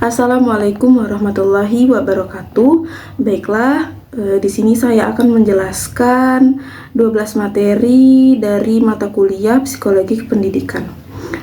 Assalamualaikum warahmatullahi wabarakatuh. Baiklah, di sini saya akan menjelaskan 12 materi dari mata kuliah Psikologi Pendidikan.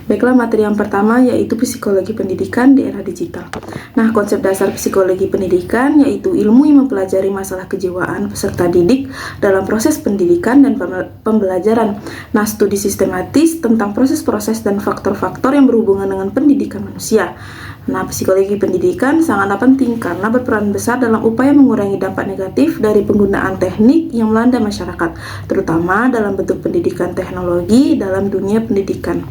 Baiklah, materi yang pertama yaitu Psikologi Pendidikan di era digital. Nah, konsep dasar psikologi pendidikan yaitu ilmu yang mempelajari masalah kejiwaan peserta didik dalam proses pendidikan dan pembelajaran. Nah, studi sistematis tentang proses-proses dan faktor-faktor yang berhubungan dengan pendidikan manusia. Nah, psikologi pendidikan sangatlah penting karena berperan besar dalam upaya mengurangi dampak negatif dari penggunaan teknik yang melanda masyarakat, terutama dalam bentuk pendidikan teknologi dalam dunia pendidikan.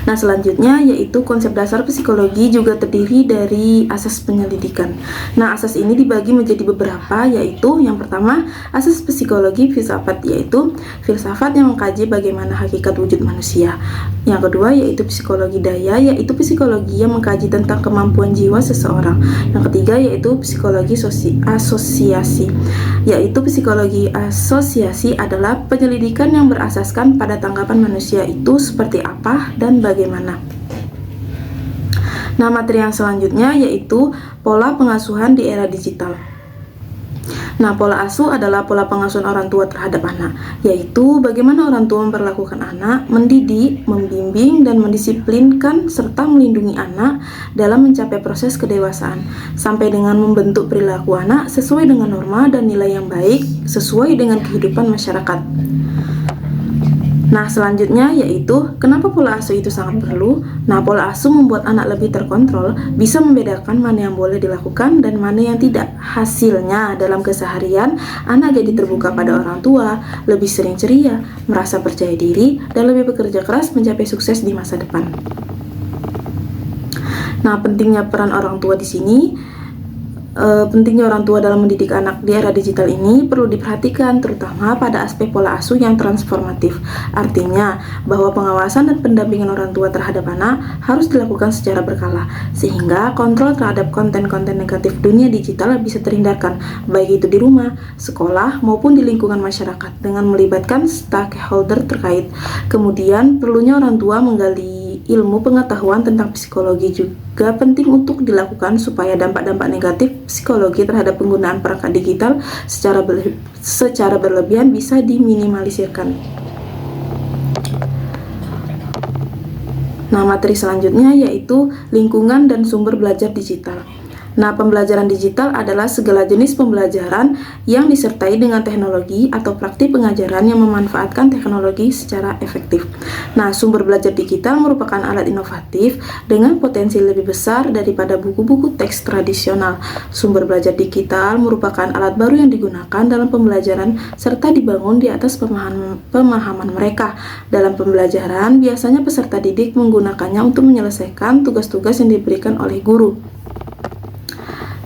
Nah, selanjutnya yaitu konsep dasar psikologi juga terdiri dari asas penyelidikan. Nah, asas ini dibagi menjadi beberapa, yaitu yang pertama, asas psikologi filsafat, yaitu filsafat yang mengkaji bagaimana hakikat wujud manusia. Yang kedua yaitu psikologi daya, yaitu psikologi yang mengkaji tentang kemampuan jiwa seseorang. Yang ketiga yaitu psikologi asosiasi, yaitu psikologi asosiasi adalah penyelidikan yang berasaskan pada tanggapan manusia itu seperti apa dan bagaimana. Nah, materi yang selanjutnya yaitu pola pengasuhan di era digital. Nah, pola asuh adalah pola pengasuhan orang tua terhadap anak, yaitu bagaimana orang tua memperlakukan anak, mendidik, membimbing, dan mendisiplinkan serta melindungi anak dalam mencapai proses kedewasaan, sampai dengan membentuk perilaku anak sesuai dengan norma dan nilai yang baik sesuai dengan kehidupan masyarakat. Nah, selanjutnya yaitu kenapa pola asuh itu sangat perlu. Nah, pola asuh membuat anak lebih terkontrol, bisa membedakan mana yang boleh dilakukan dan mana yang tidak. Hasilnya, dalam keseharian, anak jadi terbuka pada orang tua, lebih sering ceria, merasa percaya diri, dan lebih bekerja keras mencapai sukses di masa depan. Nah, pentingnya peran orang tua di sini. Pentingnya orang tua dalam mendidik anak di era digital ini perlu diperhatikan, terutama pada aspek pola asuh yang transformatif. Artinya, bahwa pengawasan dan pendampingan orang tua terhadap anak harus dilakukan secara berkala, sehingga kontrol terhadap konten-konten negatif dunia digital bisa terhindarkan, baik itu di rumah, sekolah, maupun di lingkungan masyarakat, dengan melibatkan stakeholder terkait. Kemudian, perlunya orang tua menggali ilmu pengetahuan tentang psikologi juga penting untuk dilakukan supaya dampak-dampak negatif psikologi terhadap penggunaan perangkat digital secara berlebihan bisa diminimalisirkan. Nah, materi selanjutnya yaitu lingkungan dan sumber belajar digital. Nah, pembelajaran digital adalah segala jenis pembelajaran yang disertai dengan teknologi atau praktik pengajaran yang memanfaatkan teknologi secara efektif. Nah, sumber belajar digital merupakan alat inovatif dengan potensi lebih besar daripada buku-buku teks tradisional. Sumber belajar digital merupakan alat baru yang digunakan dalam pembelajaran serta dibangun di atas pemahaman mereka. Dalam pembelajaran, biasanya peserta didik menggunakannya untuk menyelesaikan tugas-tugas yang diberikan oleh guru.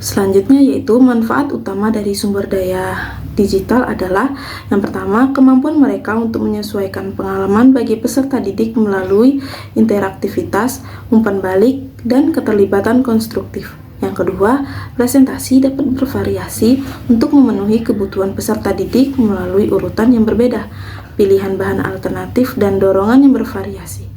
Selanjutnya yaitu manfaat utama dari sumber daya digital adalah yang pertama, kemampuan mereka untuk menyesuaikan pengalaman bagi peserta didik melalui interaktivitas, umpan balik, dan keterlibatan konstruktif. Yang kedua, presentasi dapat bervariasi untuk memenuhi kebutuhan peserta didik melalui urutan yang berbeda, pilihan bahan alternatif, dan dorongan yang bervariasi.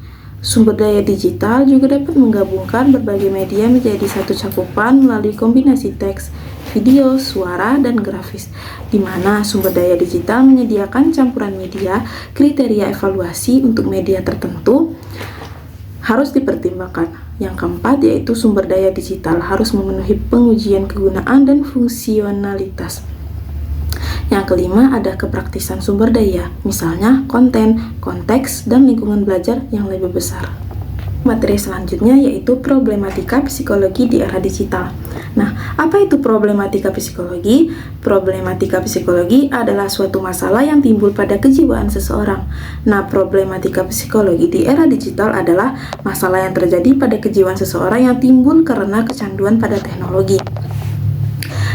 Sumber daya digital juga dapat menggabungkan berbagai media menjadi satu cakupan melalui kombinasi teks, video, suara, dan grafis, di mana sumber daya digital menyediakan campuran media. Kriteria evaluasi untuk media tertentu harus dipertimbangkan. Yang keempat yaitu sumber daya digital harus memenuhi pengujian kegunaan dan fungsionalitas. Yang kelima ada kepraktisan sumber daya, misalnya konten, konteks, dan lingkungan belajar yang lebih besar. Materi selanjutnya yaitu problematika psikologi di era digital. Nah, apa itu problematika psikologi? Problematika psikologi adalah suatu masalah yang timbul pada kejiwaan seseorang. Nah, problematika psikologi di era digital adalah masalah yang terjadi pada kejiwaan seseorang yang timbul karena kecanduan pada teknologi.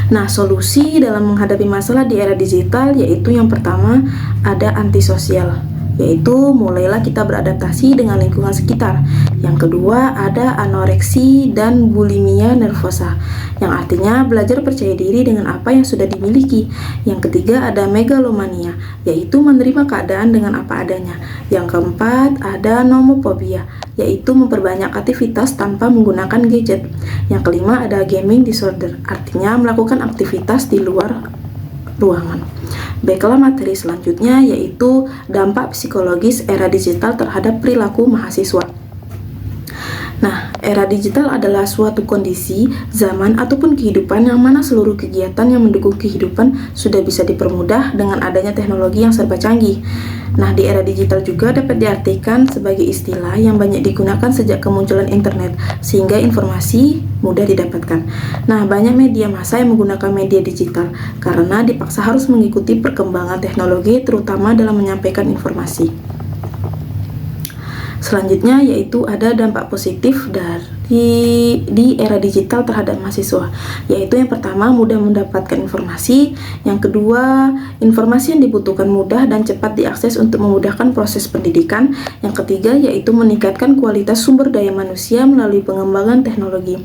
Nah, solusi dalam menghadapi masalah di era digital yaitu yang pertama ada antisosial, yaitu mulailah kita beradaptasi dengan lingkungan sekitar. Yang kedua ada anoreksi dan bulimia nervosa, yang artinya belajar percaya diri dengan apa yang sudah dimiliki. Yang ketiga ada megalomania, yaitu menerima keadaan dengan apa adanya. Yang keempat ada nomofobia, yaitu memperbanyak aktivitas tanpa menggunakan gadget. Yang kelima ada gaming disorder, artinya melakukan aktivitas di luar ruangan. Baiklah, materi selanjutnya yaitu dampak psikologis era digital terhadap perilaku mahasiswa. Nah, era digital adalah suatu kondisi, zaman, ataupun kehidupan yang mana seluruh kegiatan yang mendukung kehidupan sudah bisa dipermudah dengan adanya teknologi yang serba canggih. Nah, di era digital juga dapat diartikan sebagai istilah yang banyak digunakan sejak kemunculan internet, sehingga informasi mudah didapatkan. Nah, banyak media massa yang menggunakan media digital karena dipaksa harus mengikuti perkembangan teknologi, terutama dalam menyampaikan informasi. Selanjutnya yaitu ada dampak positif di era digital terhadap mahasiswa, yaitu yang pertama mudah mendapatkan informasi, yang kedua informasi yang dibutuhkan mudah dan cepat diakses untuk memudahkan proses pendidikan, yang ketiga yaitu meningkatkan kualitas sumber daya manusia melalui pengembangan teknologi.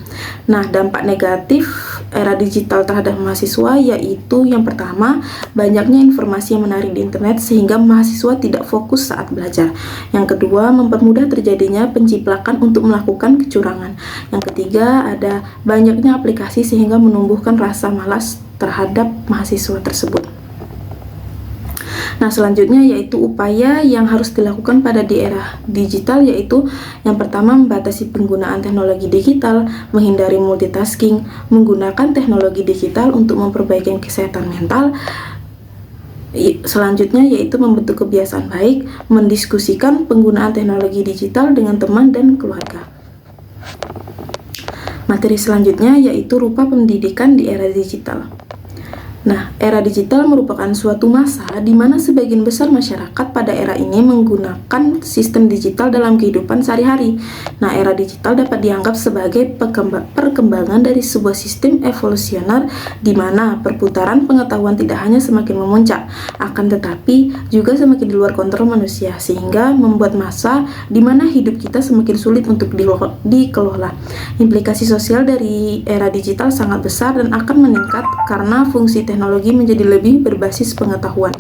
Nah, dampak negatif era digital terhadap mahasiswa yaitu yang pertama banyaknya informasi yang menarik di internet sehingga mahasiswa tidak fokus saat belajar. Yang kedua mempermudah terjadinya penciplakan untuk melakukan kecurangan. Yang ketiga ada banyaknya aplikasi sehingga menumbuhkan rasa malas terhadap mahasiswa tersebut. Nah, selanjutnya yaitu upaya yang harus dilakukan pada di era digital, yaitu yang pertama membatasi penggunaan teknologi digital, menghindari multitasking, menggunakan teknologi digital untuk memperbaiki kesehatan mental. Selanjutnya yaitu membentuk kebiasaan baik, mendiskusikan penggunaan teknologi digital dengan teman dan keluarga. Materi selanjutnya yaitu rupa pendidikan di era digital. Nah, era digital merupakan suatu masa di mana sebagian besar masyarakat pada era ini menggunakan sistem digital dalam kehidupan sehari-hari. Nah, era digital dapat dianggap sebagai perkembangan dari sebuah sistem evolusioner di mana perputaran pengetahuan tidak hanya semakin memuncak, akan tetapi juga semakin di luar kontrol manusia, sehingga membuat masa di mana hidup kita semakin sulit untuk dikelola. Implikasi sosial dari era digital sangat besar dan akan meningkat karena fungsi teknologi menjadi lebih berbasis pengetahuan.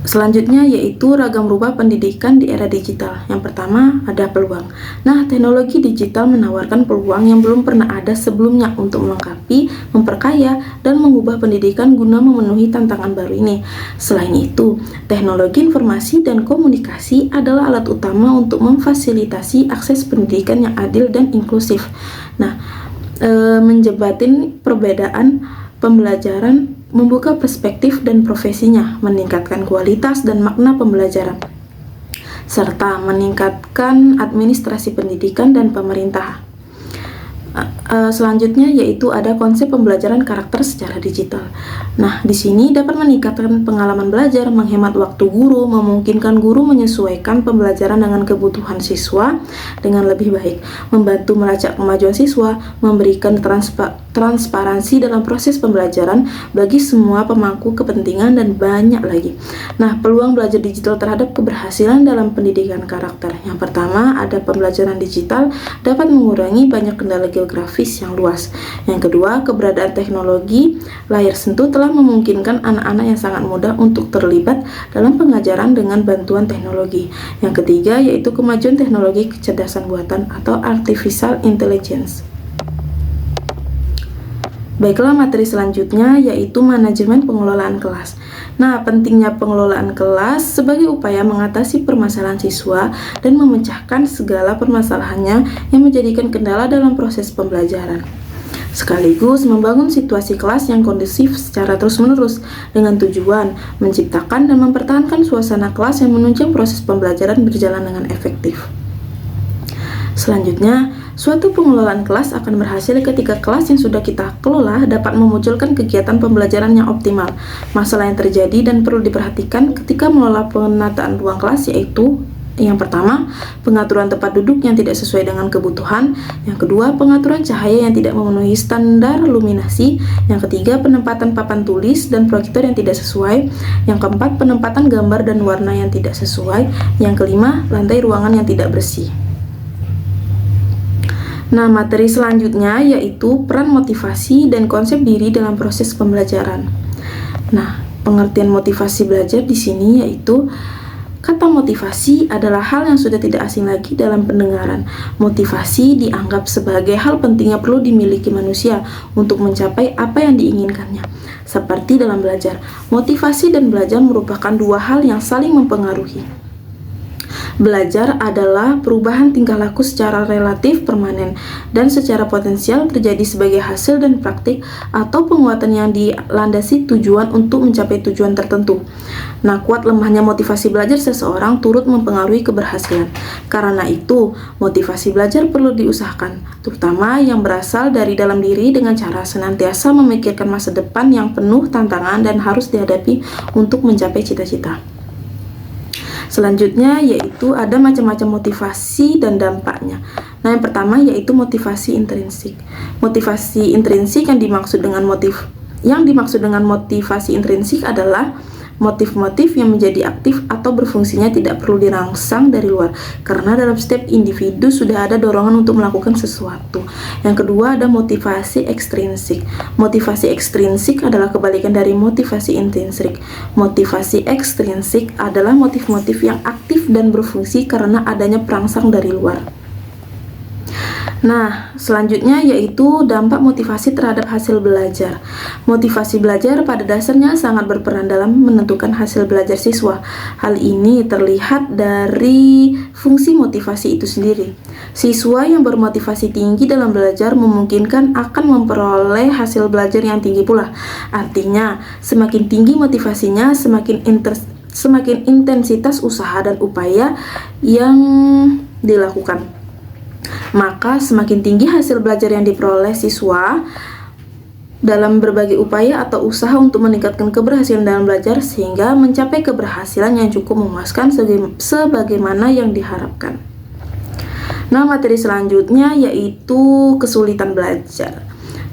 Selanjutnya yaitu ragam rupa pendidikan di era digital. Yang pertama ada peluang. Nah, teknologi digital menawarkan peluang yang belum pernah ada sebelumnya untuk melengkapi, memperkaya, dan mengubah pendidikan guna memenuhi tantangan baru ini. Selain itu, teknologi informasi dan komunikasi adalah alat utama untuk memfasilitasi akses pendidikan yang adil dan inklusif. Nah, menjebatin perbedaan pembelajaran, membuka perspektif dan profesinya, meningkatkan kualitas dan makna pembelajaran, serta meningkatkan administrasi pendidikan dan pemerintah. Selanjutnya yaitu ada konsep pembelajaran karakter secara digital. Nah, di sini dapat meningkatkan pengalaman belajar, menghemat waktu guru, memungkinkan guru menyesuaikan pembelajaran dengan kebutuhan siswa dengan lebih baik, membantu melacak kemajuan siswa, memberikan transparansi dalam proses pembelajaran bagi semua pemangku kepentingan, dan banyak lagi. Nah, peluang belajar digital terhadap keberhasilan dalam pendidikan karakter. Yang pertama, ada pembelajaran digital dapat mengurangi banyak kendala geografis yang luas. Yang kedua, keberadaan teknologi layar sentuh telah memungkinkan anak-anak yang sangat mudah untuk terlibat dalam pengajaran dengan bantuan teknologi. Yang ketiga, yaitu kemajuan teknologi kecerdasan buatan atau artificial intelligence. Baiklah, materi selanjutnya yaitu manajemen pengelolaan kelas. Nah, pentingnya pengelolaan kelas sebagai upaya mengatasi permasalahan siswa dan memecahkan segala permasalahannya yang menjadikan kendala dalam proses pembelajaran, sekaligus membangun situasi kelas yang kondusif secara terus-menerus dengan tujuan menciptakan dan mempertahankan suasana kelas yang menunjang proses pembelajaran berjalan dengan efektif. Selanjutnya, suatu pengelolaan kelas akan berhasil ketika kelas yang sudah kita kelola dapat memunculkan kegiatan pembelajaran yang optimal. Masalah yang terjadi dan perlu diperhatikan ketika mengelola penataan ruang kelas yaitu Yang pertama, pengaturan tempat duduk yang tidak sesuai dengan kebutuhan. Yang kedua, pengaturan cahaya yang tidak memenuhi standar luminasi. Yang ketiga, penempatan papan tulis dan proyektor yang tidak sesuai. Yang keempat, penempatan gambar dan warna yang tidak sesuai. Yang kelima, lantai ruangan yang tidak bersih. Nah, materi selanjutnya yaitu peran motivasi dan konsep diri dalam proses pembelajaran. Nah, pengertian motivasi belajar di sini yaitu kata motivasi adalah hal yang sudah tidak asing lagi dalam pendengaran. Motivasi dianggap sebagai hal penting yang perlu dimiliki manusia untuk mencapai apa yang diinginkannya. Seperti dalam belajar, motivasi dan belajar merupakan dua hal yang saling mempengaruhi. Belajar adalah perubahan tingkah laku secara relatif permanen dan secara potensial terjadi sebagai hasil dan praktik atau penguatan yang dilandasi tujuan untuk mencapai tujuan tertentu. Nah, kuat lemahnya motivasi belajar seseorang turut mempengaruhi keberhasilan. Karena itu, motivasi belajar perlu diusahakan, terutama yang berasal dari dalam diri dengan cara senantiasa memikirkan masa depan yang penuh tantangan dan harus dihadapi untuk mencapai cita-cita. Selanjutnya yaitu ada macam-macam motivasi dan dampaknya. Nah, yang pertama yaitu motivasi intrinsik. Motivasi intrinsik yang dimaksud dengan motivasi intrinsik adalah motif-motif yang menjadi aktif atau berfungsinya tidak perlu dirangsang dari luar, karena dalam setiap individu sudah ada dorongan untuk melakukan sesuatu. Yang kedua ada motivasi ekstrinsik. Motivasi ekstrinsik adalah kebalikan dari motivasi intrinsik. Motivasi ekstrinsik adalah motif-motif yang aktif dan berfungsi karena adanya perangsang dari luar. Nah, selanjutnya yaitu dampak motivasi terhadap hasil belajar. Motivasi belajar pada dasarnya sangat berperan dalam menentukan hasil belajar siswa. Hal ini terlihat dari fungsi motivasi itu sendiri. Siswa yang bermotivasi tinggi dalam belajar memungkinkan akan memperoleh hasil belajar yang tinggi pula. Artinya, semakin tinggi motivasinya, semakin intensitas usaha dan upaya yang dilakukan. Maka semakin tinggi hasil belajar yang diperoleh siswa dalam berbagai upaya atau usaha untuk meningkatkan keberhasilan dalam belajar sehingga mencapai keberhasilan yang cukup memuaskan sebagaimana yang diharapkan. Nah, materi selanjutnya yaitu kesulitan belajar.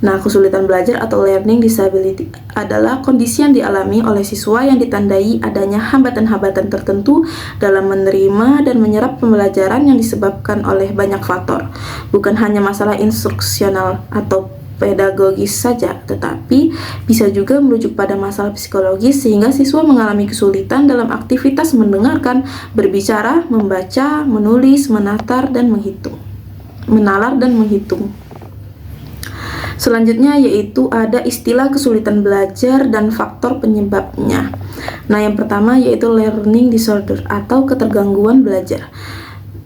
Nah, kesulitan belajar atau learning disability adalah kondisi yang dialami oleh siswa yang ditandai adanya hambatan-hambatan tertentu dalam menerima dan menyerap pembelajaran yang disebabkan oleh banyak faktor. Bukan hanya masalah instruksional atau pedagogis saja, tetapi bisa juga merujuk pada masalah psikologis sehingga siswa mengalami kesulitan dalam aktivitas mendengarkan, berbicara, membaca, menulis, menalar dan menghitung. Selanjutnya yaitu ada istilah kesulitan belajar dan faktor penyebabnya. Nah, yang pertama yaitu learning disorder atau ketergangguan belajar.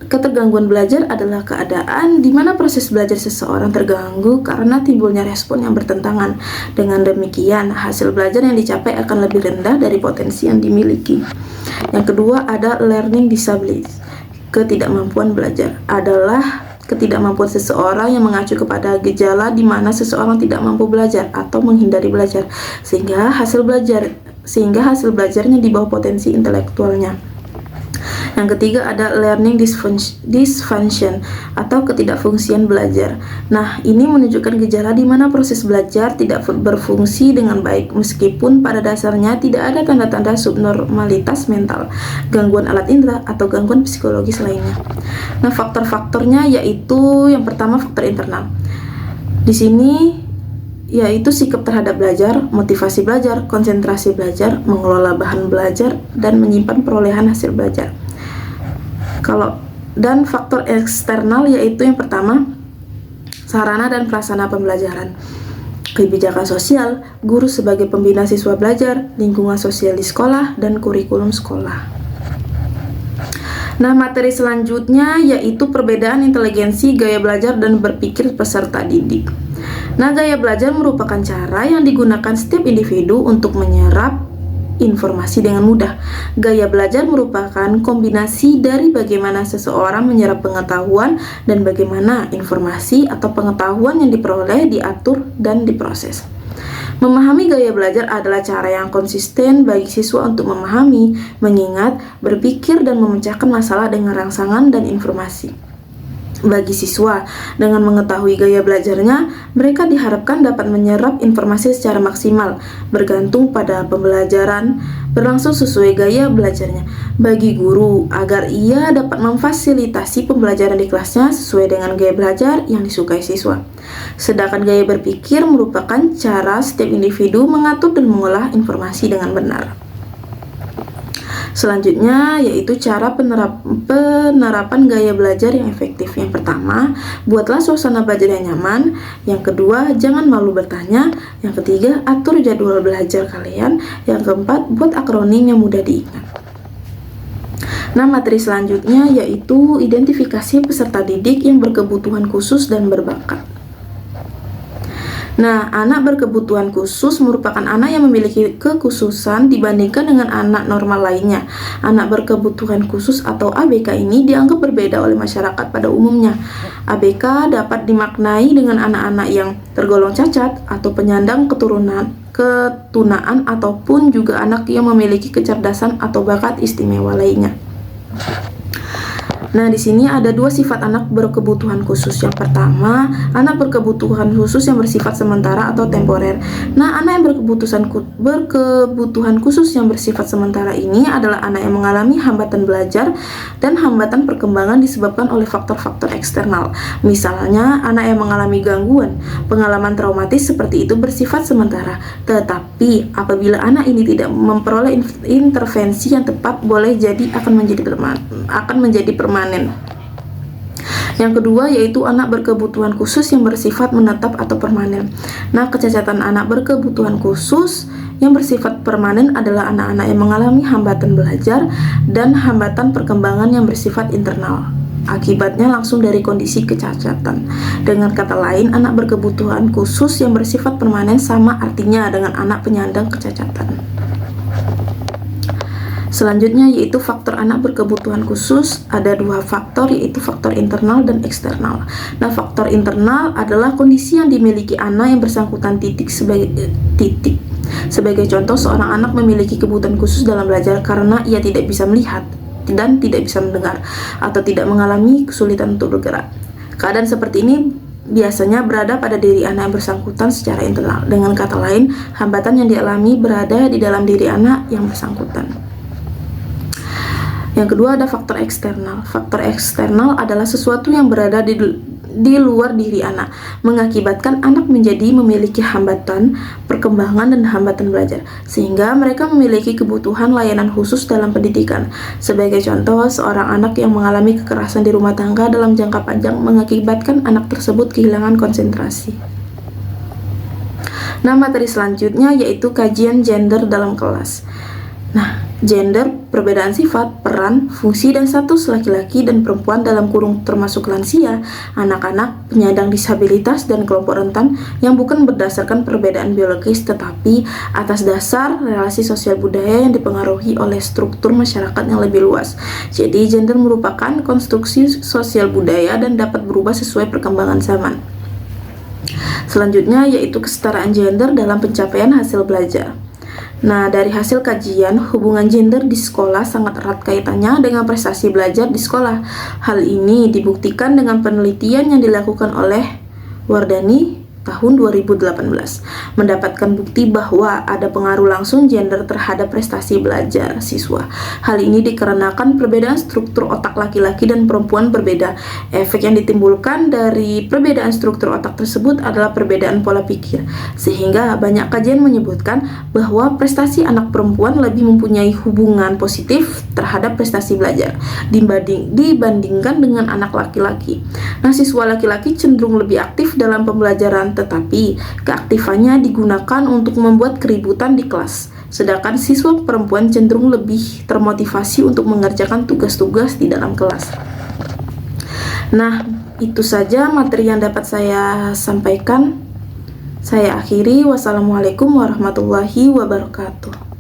Ketergangguan belajar adalah keadaan di mana proses belajar seseorang terganggu karena timbulnya respon yang bertentangan. Dengan demikian, hasil belajar yang dicapai akan lebih rendah dari potensi yang dimiliki. Yang kedua ada learning disability. Ketidakmampuan belajar adalah ketidakmampuan seseorang yang mengacu kepada gejala di mana seseorang tidak mampu belajar atau menghindari belajar sehingga hasil belajarnya di bawah potensi intelektualnya. Yang ketiga ada learning dysfunction atau ketidakfungsian belajar. Nah, ini menunjukkan gejala di mana proses belajar tidak berfungsi dengan baik meskipun pada dasarnya tidak ada tanda-tanda subnormalitas mental, gangguan alat indera atau gangguan psikologis lainnya. Nah, faktor-faktornya yaitu yang pertama faktor internal. Di sini yaitu sikap terhadap belajar, motivasi belajar, konsentrasi belajar, mengelola bahan belajar, dan menyimpan perolehan hasil belajar. Dan faktor eksternal yaitu yang pertama, sarana dan prasarana pembelajaran, kebijakan sosial, guru sebagai pembina siswa belajar, lingkungan sosial di sekolah, dan kurikulum sekolah. Nah, materi selanjutnya yaitu perbedaan inteligensi, gaya belajar, dan berpikir peserta didik. Nah, gaya belajar merupakan cara yang digunakan setiap individu untuk menyerap informasi dengan mudah. Gaya belajar merupakan kombinasi dari bagaimana seseorang menyerap pengetahuan dan bagaimana informasi atau pengetahuan yang diperoleh diatur dan diproses. Memahami gaya belajar adalah cara yang konsisten bagi siswa untuk memahami, mengingat, berpikir, dan memecahkan masalah dengan rangsangan dan informasi. Bagi siswa, dengan mengetahui gaya belajarnya, mereka diharapkan dapat menyerap informasi secara maksimal, bergantung pada pembelajaran berlangsung sesuai gaya belajarnya. Bagi guru, agar ia dapat memfasilitasi pembelajaran di kelasnya sesuai dengan gaya belajar yang disukai siswa. Sedangkan gaya berpikir merupakan cara setiap individu mengatur dan mengolah informasi dengan benar. Selanjutnya yaitu cara penerapan gaya belajar yang efektif. Yang pertama, buatlah suasana belajar yang nyaman. Yang kedua, jangan malu bertanya. Yang ketiga, atur jadwal belajar kalian. Yang keempat, buat akronim yang mudah diingat. Nah, materi selanjutnya yaitu identifikasi peserta didik yang berkebutuhan khusus dan berbakat. Nah, anak berkebutuhan khusus merupakan anak yang memiliki kekhususan dibandingkan dengan anak normal lainnya. Anak berkebutuhan khusus atau ABK ini dianggap berbeda oleh masyarakat pada umumnya. ABK dapat dimaknai dengan anak-anak yang tergolong cacat atau penyandang ketunaan ataupun juga anak yang memiliki kecerdasan atau bakat istimewa lainnya. Nah, di sini ada dua sifat anak berkebutuhan khusus. Yang pertama, anak berkebutuhan khusus yang bersifat sementara atau temporer. Nah, anak yang berkebutuhan khusus yang bersifat sementara ini adalah anak yang mengalami hambatan belajar dan hambatan perkembangan disebabkan oleh faktor-faktor eksternal. Misalnya, anak yang mengalami gangguan, pengalaman traumatis seperti itu bersifat sementara. Tetapi, apabila anak ini tidak memperoleh intervensi yang tepat, boleh jadi akan menjadi permanen. Yang kedua yaitu anak berkebutuhan khusus yang bersifat menetap atau permanen. Nah, kecacatan anak berkebutuhan khusus yang bersifat permanen adalah anak-anak yang mengalami hambatan belajar dan hambatan perkembangan yang bersifat internal. Akibatnya langsung dari kondisi kecacatan. Dengan kata lain, anak berkebutuhan khusus yang bersifat permanen sama artinya dengan anak penyandang kecacatan. Selanjutnya yaitu faktor anak berkebutuhan khusus. Ada dua faktor, yaitu faktor internal dan eksternal. Nah, faktor internal adalah kondisi yang dimiliki anak yang bersangkutan sebagai contoh, seorang anak memiliki kebutuhan khusus dalam belajar karena ia tidak bisa melihat dan tidak bisa mendengar atau tidak mengalami kesulitan untuk bergerak. Keadaan seperti ini biasanya berada pada diri anak yang bersangkutan secara internal. Dengan kata lain, hambatan yang dialami berada di dalam diri anak yang bersangkutan. Yang kedua ada faktor eksternal. Faktor eksternal adalah sesuatu yang berada di luar diri anak, mengakibatkan anak menjadi memiliki hambatan perkembangan dan hambatan belajar, sehingga mereka memiliki kebutuhan layanan khusus dalam pendidikan. Sebagai contoh, seorang anak yang mengalami kekerasan di rumah tangga dalam jangka panjang mengakibatkan anak tersebut kehilangan konsentrasi. Nah, materi selanjutnya yaitu kajian gender dalam kelas. Nah, gender, perbedaan sifat, peran, fungsi, dan status laki-laki dan perempuan dalam kurung termasuk lansia, anak-anak, penyandang disabilitas, dan kelompok rentan yang bukan berdasarkan perbedaan biologis tetapi atas dasar relasi sosial budaya yang dipengaruhi oleh struktur masyarakat yang lebih luas. Jadi, gender merupakan konstruksi sosial budaya dan dapat berubah sesuai perkembangan zaman. Selanjutnya yaitu kesetaraan gender dalam pencapaian hasil belajar. Nah, dari hasil kajian, hubungan gender di sekolah sangat erat kaitannya dengan prestasi belajar di sekolah. Hal ini dibuktikan dengan penelitian yang dilakukan oleh Wardani tahun 2018, mendapatkan bukti bahwa ada pengaruh langsung gender terhadap prestasi belajar siswa. Hal ini dikarenakan perbedaan struktur otak laki-laki dan perempuan berbeda. Efek yang ditimbulkan dari perbedaan struktur otak tersebut adalah perbedaan pola pikir, sehingga banyak kajian menyebutkan bahwa prestasi anak perempuan lebih mempunyai hubungan positif terhadap prestasi belajar dibandingkan dengan anak laki-laki. Nah, siswa laki-laki cenderung lebih aktif dalam pembelajaran, tetapi keaktifannya digunakan untuk membuat keributan di kelas. Sedangkan siswa perempuan cenderung lebih termotivasi untuk mengerjakan tugas-tugas di dalam kelas. Nah, itu saja materi yang dapat saya sampaikan. Saya akhiri. Wassalamualaikum warahmatullahi wabarakatuh.